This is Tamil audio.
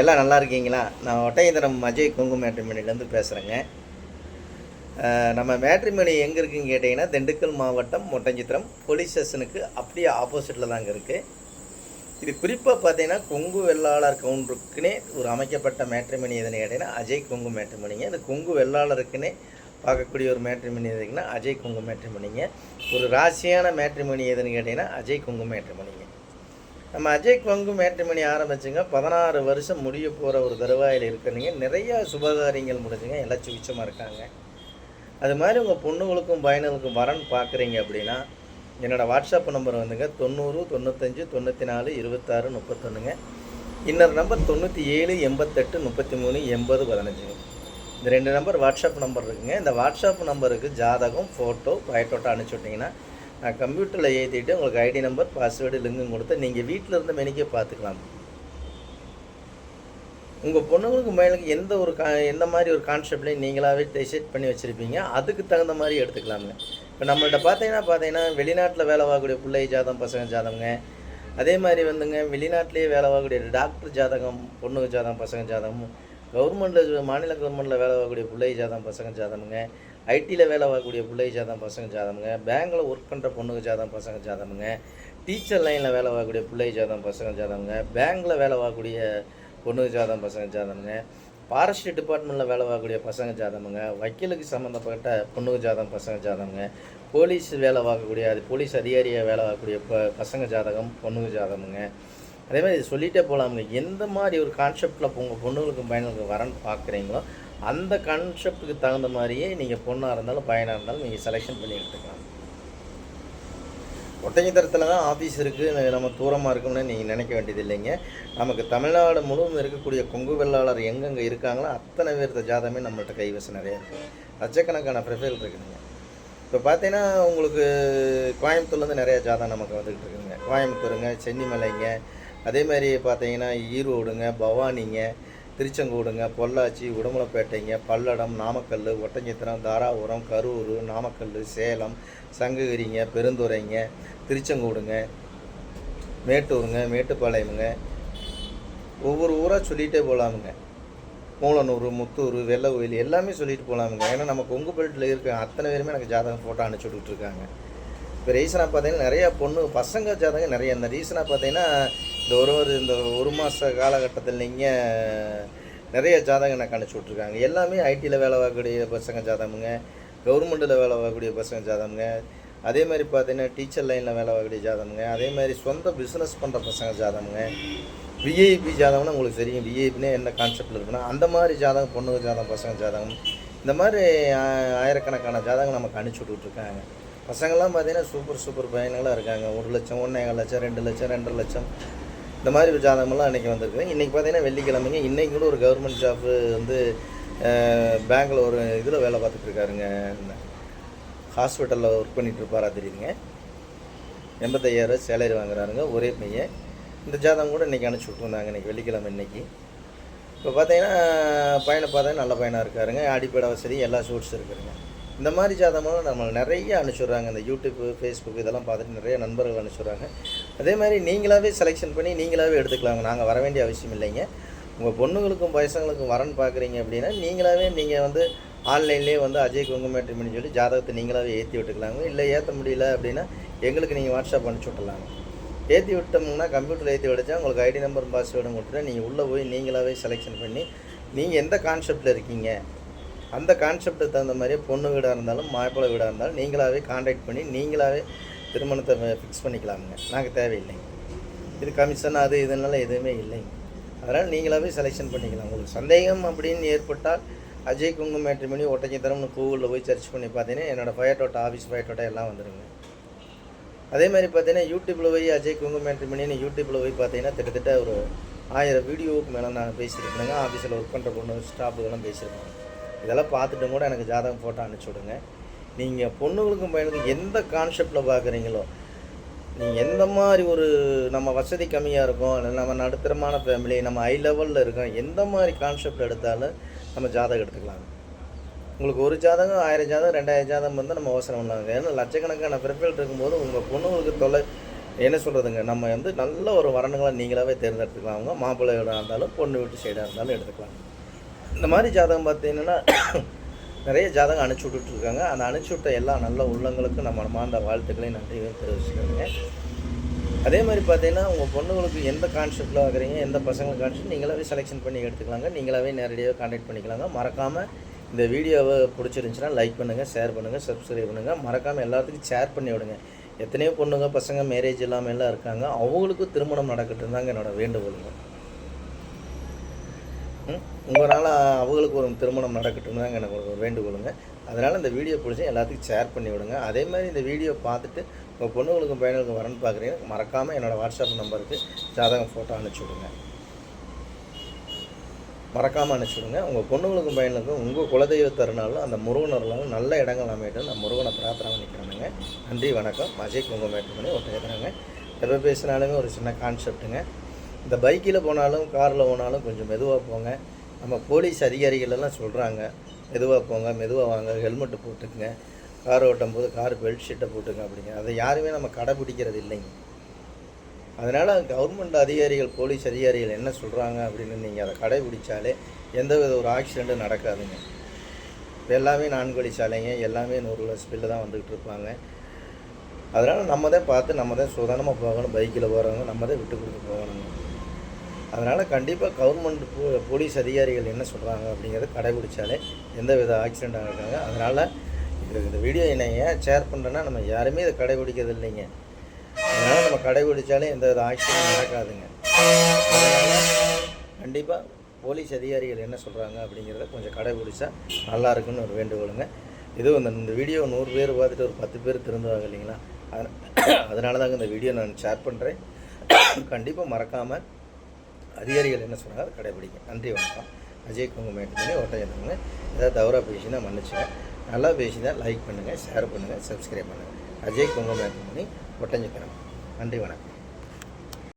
எல்லாம் நல்லா இருக்கீங்களா? நான் ஒட்டயந்திரம் அஜய் கொங்கு மேட்ரிமோனிலேருந்து பேசுகிறேங்க. நம்ம மேட்ரிமோனி எங்கே இருக்குதுன்னு கேட்டிங்கன்னா, திண்டுக்கல் மாவட்டம் ஒட்டஞ்சித்திரம் போலீஸ் ஸ்டேஷனுக்கு அப்படியே ஆப்போசிட்டில் தாங்க இருக்குது. இது குறிப்பாக பார்த்தீங்கன்னா, கொங்கு வெள்ளாளர் கவுண்டருக்குன்னே ஒரு அமைக்கப்பட்ட மேட்ரிமோனி எதுன்னு கேட்டிங்கன்னா, அஜய் கொங்கு மேட்ரிமோனிங்க. இந்த கொங்கு வெள்ளாளருக்குன்னே பார்க்கக்கூடிய ஒரு மேட்ரிமோனி எதுக்குன்னா, அஜய் கொங்கு மேட்ரிமோனிங்க. ஒரு ராசியான மேட்ரிமோனி எதுன்னு கேட்டிங்கன்னா, அஜய் கொங்கு மேட்ரிமோனிங்க. நம்ம அஜய் கொங்கு மேட்ரிமோனி ஆரம்பிச்சுங்க 16 வருஷம் முடிய போகிற ஒரு தருவாயில் இருக்கிறீங்க. நிறையா சுபகாரியங்கள் முடிஞ்சுங்க, எல்லாம் சுவிச்சமாக இருக்காங்க. அது மாதிரி உங்கள் பொண்ணுங்களுக்கும் பையனுக்கும் வரன் பார்க்குறீங்க அப்படின்னா, என்னோடய வாட்ஸ்அப் நம்பர் வந்துங்க 90 95 94 26 31ங்க. இன்னொரு நம்பர் 97 88 33 80 15ங்க. இந்த 2 நம்பர் வாட்ஸ்அப் நம்பர் இருக்குங்க. இந்த வாட்ஸ்அப் நம்பருக்கு ஜாதகம், ஃபோட்டோ, பயோட்டோட்டோ அனுப்பிச்சி விட்டிங்கன்னா, நான் கம்ப்யூட்டரில் ஏற்றிட்டு உங்களுக்கு ஐடி நம்பர், பாஸ்வேர்டு, லிங்கும் கொடுத்து நீங்கள் வீட்டில் இருந்து மெனிக்கே பார்த்துக்கலாம். உங்கள் பொண்ணுங்களுக்கு பையனுக்கு எந்த மாதிரி ஒரு கான்செப்ட்லையும் நீங்களாகவே டிசைட் பண்ணி வச்சுருப்பீங்க, அதுக்கு தகுந்த மாதிரி எடுத்துக்கலாமுங்க. இப்போ நம்மள்ட்ட பார்த்தீங்கன்னா வெளிநாட்டில் வேலை வாங்கக்கூடிய பிள்ளை ஜாதகம், பசங்க ஜாதகங்க. அதே மாதிரி வந்துங்க வெளிநாட்டிலேயே வேலை வாங்கக்கூடிய டாக்டர் ஜாதகம், பொண்ணுங்க ஜாதகம், பசங்க ஜாதகம். கவர்மெண்ட்டில் மாநில கவர்மெண்ட்டில் வேலை வாங்கக்கூடிய பிள்ளை ஜாதகம், பசங்க ஜாதகங்க. ஐடியில் வேலை வாங்கக்கூடிய பிள்ளை ஜாதகம், பசங்க ஜாதகங்க. பேங்கில் ஒர்க் பண்ணுற பொண்ணுங்க ஜாதகம், பசங்க ஜாதகங்க. டீச்சர் லைனில் வேலை வாங்கக்கூடிய பிள்ளை ஜாதகம், பசங்க ஜாதகங்க. பேங்கில் வேலை வாங்கக்கூடிய பொண்ணுங்க ஜாதகம், பசங்க ஜாதகங்க. ஃபாரஸ்ட் டிபார்ட்மெண்ட்டில் வேலை வாங்கக்கூடிய பசங்க ஜாதகங்க. வக்கீலுக்கு சம்மந்தப்பட்ட பொண்ணுங்க ஜாதகம், பசங்க ஜாதகங்க. போலீஸ் வேலை வாங்கக்கூடிய போலீஸ் அதிகாரியாக வேலை வாங்கக்கூடிய பசங்க ஜாதகம், பொண்ணுங்க ஜாதகங்க. அதே மாதிரி இது சொல்லிகிட்டே போகலாமுங்க. எந்த மாதிரி ஒரு கான்செப்டில் உங்கள் பொண்ணுங்களுக்கும் பையனுக்கும் வரன்னு பார்க்குறீங்களோ அந்த கான்செப்டுக்கு தகுந்த மாதிரியே நீங்கள் பொண்ணாக இருந்தாலும் பையனாக இருந்தாலும் நீங்கள் செலெக்ஷன் பண்ணி எடுத்துக்கலாம். ஒட்டஞ்சத்திரத்தில் தான் ஆஃபீஸ் இருக்குது, நம்ம தூரமாக இருக்கும்னு நீங்கள் நினைக்க வேண்டியது இல்லைங்க. நமக்கு தமிழ்நாடு முழுவதும் இருக்கக்கூடிய கொங்கு வெள்ளாளர் எங்கெங்கே இருக்காங்களோ அத்தனை பேர்த்த ஜாதகமே நம்மள்கிட்ட கைவசம் நிறையா இருக்குது. லட்சக்கணக்கான ப்ரொஃபைல் இருக்குதுங்க. இப்போ பார்த்தீங்கன்னா உங்களுக்கு கோயம்புத்தூர்லேருந்து நிறையா ஜாதகம் நமக்கு வந்துக்கிட்டு இருக்குதுங்க. கோயம்புத்தூருங்க, சென்னிமலைங்க, அதே மாதிரி பார்த்தீங்கன்னா ஈரோடுங்க, பவானிங்க, திருச்செங்கோடுங்க, பொள்ளாச்சி, உடுமலைப்பேட்டைங்க, பல்லடம், நாமக்கல், ஒட்டஞ்சத்திரம், தாராபுரம், கரூர், நாமக்கல், சேலம், சங்ககிரிங்க, பெருந்துறைங்க, திருச்செங்கோடுங்க, மேட்டூருங்க, மேட்டுப்பாளையமுங்க, ஒவ்வொரு ஊராக சொல்லிகிட்டே போகலாமுங்க. மூலனூர், முத்தூர், வெள்ளவெயில் எல்லாமே சொல்லிட்டு போகலாமுங்க. ஏன்னா நம்ம கொங்கு பெல்ட்டில் இருக்க அத்தனை பேருமே எனக்கு ஜாதகம் ஃபோட்டோ அனுப்பிச்சி விட்டுட்ருக்காங்க. இப்போ ரீசனாக பார்த்தீங்கன்னா நிறையா பசங்க ஜாதகம் நிறைய. இந்த ரீசனாக பார்த்தீங்கன்னா இந்த ஒரு மாத காலகட்டத்தில் நீங்கள் நிறைய ஜாதகம் எனக்கு அனுப்பிச்சி விட்ருக்காங்க. எல்லாமே ஐடியில் வேலை வாங்கக்கூடிய பசங்க ஜாதகமுங்க, கவர்மெண்ட்டில் வேலை வாங்கக்கூடிய பசங்க ஜாதகமுங்க. அதே மாதிரி பார்த்தீங்கன்னா டீச்சர் லைனில் வேலை வாங்கக்கூடிய ஜாதகமுங்க. அதே மாதிரி சொந்த பிஸ்னஸ் பண்ணுற பசங்க ஜாதகமுங்க. விஐபி ஜாதகம்னா உங்களுக்கு தெரியும், விஐபினே என்ன கான்செப்டில் இருக்குன்னா அந்த மாதிரி ஜாதகம், பொண்ணுங்க ஜாதகம், பசங்க ஜாதகம், இந்த மாதிரி ஆயிரக்கணக்கான ஜாதகம் நமக்கு அனுப்பிச்சி விட்டுட்ருக்காங்க. பசங்கள்லாம் பார்த்தீங்கன்னா சூப்பர் பையன்களாக இருக்காங்க. 1 லட்சம், 1.25 லட்சம், 2 லட்சம், 2.5 லட்சம் இந்த மாதிரி ஜாதகமெல்லாம் இன்றைக்கி வந்திருக்கு. இன்றைக்கி பார்த்தீங்கன்னா வெள்ளிக்கிழமைங்க. இன்றைக்கி கூட ஒரு கவர்மெண்ட் ஜாப்பு பேங்கில் ஒரு இதில் வேலை பார்த்துட்ருக்காருங்க. ஹாஸ்பிட்டலில் ஒர்க் பண்ணிகிட்டு இருப்பாரா தெரியுதுங்க. 85,000 சேலரி வாங்குறாருங்க, ஒரே பையன். இந்த ஜாதகம் கூட இன்றைக்கி அனுப்பிச்சி விட்ருந்தாங்க, இன்றைக்கி வெள்ளிக்கிழமை. இன்றைக்கி இப்போ பார்த்தீங்கன்னா பையனை பார்த்தா நல்ல பையனாக இருக்காருங்க. அடிப்படை வசதி எல்லா சோர்ஸ் இருக்குதுங்க. இந்த மாதிரி ஜாதகமெல்லாம் நம்ம நிறைய அனுப்பிச்சுட்றாங்க. இந்த யூடியூப்பு, ஃபேஸ்புக் இதெல்லாம் பார்த்துட்டு நிறைய நண்பர்கள் அனுப்பிச்சுட்றாங்க. அதே மாதிரி நீங்களாகவே செலெக்ஷன் பண்ணி நீங்களாகவே எடுத்துக்கலாங்க. நாங்கள் வர வேண்டிய அவசியம் இல்லைங்க. உங்கள் பொண்ணுங்களுக்கும் பசங்களுக்கும் வரன்னு பார்க்குறீங்க அப்படின்னா நீங்கள் ஆன்லைன்லேயே அஜய் கொங்கு மேட்ரிமோனின்னு சொல்லி ஜாதகத்தை நீங்களாகவே ஏற்றி விட்டுக்கலாங்க. இல்லை ஏற்ற முடியல அப்படின்னா எங்களுக்கு நீங்கள் வாட்ஸ்அப் அனுப்பிச்சி விட்டுலாங்க. ஏற்றி விட்டோம்னா கம்ப்யூட்டரில் ஏற்றி விட்டா உங்களுக்கு ஐடி நம்பர், பாஸ்வேர்டும் கொடுத்துட்டு நீங்கள் உள்ளே போய் நீங்களாகவே செலெக்ஷன் பண்ணி நீங்கள் எந்த கான்செப்டில் இருக்கீங்க அந்த கான்செப்டுக்கு தகுந்த மாதிரியே பொண்ணு வீடாக இருந்தாலும் மாப்பிள்ளை வீடாக இருந்தாலும் நீங்களாகவே கான்டாக்ட் பண்ணி நீங்களாகவே திருமணத்தை ஃபிக்ஸ் பண்ணிக்கலாமுங்க. நாங்கள் தேவையில்லைங்க. இது கமிஷன் அது இதனால எதுவுமே இல்லைங்க. அதனால் நீங்களாகவே செலெக்ஷன் பண்ணிக்கலாம். உங்களுக்கு சந்தேகம் அப்படின்னு ஏற்பட்டால் அஜய் கொங்கு மேட்ரிமோனி ஒட்டஞ்சத்திரம்னு கூகுளில் போய் சர்ச் பண்ணி பார்த்தீங்கன்னா என்னோடய பயோட்டோட்டா, ஆஃபீஸ் பயோட்டோட்டா எல்லாம் வந்துடுங்க. அதே மாதிரி பார்த்தீங்கன்னா யூடியூப்பில் போய் அஜய் கொங்கு மேட்ரிமோனின்னு யூடியூப்பில் போய் பார்த்தீங்கன்னா கிட்டத்தட்ட ஒரு 1000 வீடியோவுக்கு மேலே நான் பேசியிருக்கேங்க. ஆஃபீஸில் ஒர்க் பண்ணுற பொண்ணு ஸ்டாஃபுக்கெல்லாம் பேசியிருக்கேன். இதெல்லாம் பார்த்துட்டு கூட எனக்கு ஜாதகம் ஃபோட்டோ அனுப்பிச்சி விடுங்க. நீங்கள் பொண்ணுங்களுக்கும் பையனுக்கும் எந்த கான்செப்டில் பார்க்குறீங்களோ, நீங்கள் எந்த மாதிரி நம்ம வசதி கம்மியாக இருக்கும், இல்லை நம்ம நடுத்தரமான ஃபேமிலி, நம்ம ஹை லெவலில் இருக்கோம், எந்த மாதிரி கான்செப்ட் எடுத்தாலும் நம்ம ஜாதகம் எடுத்துக்கலாங்க. உங்களுக்கு ஒரு ஜாதகம் 1000 ஜாதகம் 2000 ஜாதகம் நம்ம யோசனை பண்ணாங்க. ஏன்னா லட்சக்கணக்கான ப்ரொஃபைல் இருக்கும்போது உங்கள் பொண்ணுங்களுக்கு என்ன சொல்கிறதுங்க, நம்ம வந்து நல்ல ஒரு வரனுங்களை நீங்களாகவே தேர்ந்தெடுத்துக்கலாம். அவங்க மாப்பிள்ளை வீடாக இருந்தாலும் பொண்ணு வீட்டு சைடாக இருந்தாலும் எடுத்துக்கலாம். இந்த மாதிரி ஜாதகம் பார்த்தீங்கன்னா நிறைய ஜாதகம் அனுப்பிச்சி விட்டுட்ருக்காங்க. அந்த அனுப்பிச்சி விட்ட எல்லா நல்ல உள்ளங்களுக்கும் நம்ம மனமார்ந்த வாழ்த்துக்களையும் நன்றியும் தெரிவிச்சுக்கிறேங்க. அதே மாதிரி பார்த்தீங்கன்னா உங்கள் பொண்ணுங்களுக்கு எந்த கான்செப்ட்டில் வாங்குறீங்க, எந்த பசங்களுக்கு கான்செப்ட் நீங்களாகவே செலெக்ஷன் பண்ணி எடுத்துக்கலாங்க. நீங்களாகவே நேரடியாக கான்டாக்ட் பண்ணிக்கலாங்க. மறக்காமல் இந்த வீடியோவை பிடிச்சிருந்துச்சுன்னா லைக் பண்ணுங்கள், ஷேர் பண்ணுங்கள், சப்ஸ்கிரைப் பண்ணுங்கள். மறக்காமல் எல்லாத்துக்கும் ஷேர் பண்ணி விடுங்க. எத்தனையோ பொண்ணுங்க பசங்க மேரேஜ் இல்லாமல் எல்லாம் இருக்காங்க. அவங்களுக்கும் திருமணம் நடக்கட்டும் தாங்க என்னோடய வேண்டுகோளுங்க. உங்களால் அவங்களுக்கு ஒரு திருமணம் நடக்கட்டும் தாங்க எனக்கு ஒரு வேண்டுகோளுங்க. அதனால் இந்த வீடியோ பிடிச்சி எல்லாத்துக்கும் ஷேர் பண்ணி விடுங்க. அதே மாதிரி இந்த வீடியோ பார்த்துட்டு உங்கள் பொண்ணுங்களுக்கும் பையனுக்கும் வரன்னு பார்க்குறீங்க, மறக்காமல் என்னோடய வாட்ஸ்அப் நம்பருக்கு ஜாதகம் ஃபோட்டோ அனுப்பிச்சி விடுங்க. மறக்காமல் அனுப்பிச்சி விடுங்க. உங்கள் பொண்ணுங்களுக்கும் பையனுக்கும் உங்கள் குலதெய்வ அருளாலும் அந்த முருகனருளாலும் நல்ல இடங்கள் அமையிட்டு நான் முருகனை பிரார்த்தனை பண்ணிக்கிறேனுங்க. நன்றி, வணக்கம். அஜய் குங்குமேட்டு ஒருத்தருங்க. எப்போ பேசினாலுமே ஒரு சின்ன கான்செப்ட்டுங்க. இந்த பைக்கில் போனாலும் காரில் போனாலும் கொஞ்சம் மெதுவாக போங்க. நம்ம போலீஸ் அதிகாரிகளெல்லாம் சொல்கிறாங்க, மெதுவாக போங்க, மெதுவாக வாங்க, ஹெல்மெட்டு போட்டுக்குங்க, கார் ஓட்டும் போது கார் பெல்ட் ஷீட்டை போட்டுங்க அப்படிங்க. அதை யாருமே நம்ம கடைப்பிடிக்கிறது இல்லைங்க. அதனால் கவர்மெண்ட் அதிகாரிகள், போலீஸ் அதிகாரிகள் என்ன சொல்கிறாங்க அப்படின்னு நீங்கள் அதை கடைப்பிடிச்சாலே எந்த வித ஒரு ஆக்சிடெண்ட்டும் நடக்காதுங்க. இப்போ எல்லாமே 4 வழி சாலைங்க, எல்லாமே 100 ஸ்பீடில் தான் வந்துக்கிட்டு இருப்பாங்க. அதனால் நம்ம தான் பார்த்து நம்ம தான் சுதானமாக போகணும். பைக்கில் போகிறவங்க நம்ம தான் விட்டு கொடுத்து போகணுங்க. அதனால் கண்டிப்பாக கவர்மெண்ட் போலீஸ் அதிகாரிகள் என்ன சொல்கிறாங்க அப்படிங்கிறத கடைபிடிச்சாலே எந்த வித ஆக்சிடெண்ட் ஆகிருக்காங்க. அதனால் இந்த வீடியோ என்னை ஏன் ஷேர் பண்ணுறேன்னா, நம்ம யாருமே இதை கடைபிடிக்கிறது இல்லைங்க. அதனால் நம்ம கடைபிடிச்சாலே எந்த வித ஆக்சிடெண்ட் நடக்காதுங்க. அதனால் கண்டிப்பாக போலீஸ் அதிகாரிகள் என்ன சொல்கிறாங்க அப்படிங்கிறத கொஞ்சம் கடைபிடிச்சா நல்லா இருக்குன்னு ஒரு வேண்டுகோளுங்க. இதுவும் இந்த வீடியோ 100 பேர் பார்த்துட்டு ஒரு 10 பேர் திருந்துவாங்க இல்லைங்களா? அதனால தாங்க இந்த வீடியோ நான் ஷேர் பண்ணுறேன். கண்டிப்பாக மறக்காமல் அதிகாரிகள் என்ன சொல்கிறாங்க அதை கடைபிடிங்க. நன்றி, வணக்கம். அஜய் குங்குமேட்டு ஒட்டஞ்சதுங்க. ஏதாவது தவறாக பேசினா மன்னிச்சுங்க. நல்லா பேசினா லைக் பண்ணுங்கள், ஷேர் பண்ணுங்கள், சப்ஸ்கிரைப் பண்ணுங்கள். அஜய் குங்குமேட்டு ஒட்டஞ்சத்திரம். நன்றி, வணக்கம்.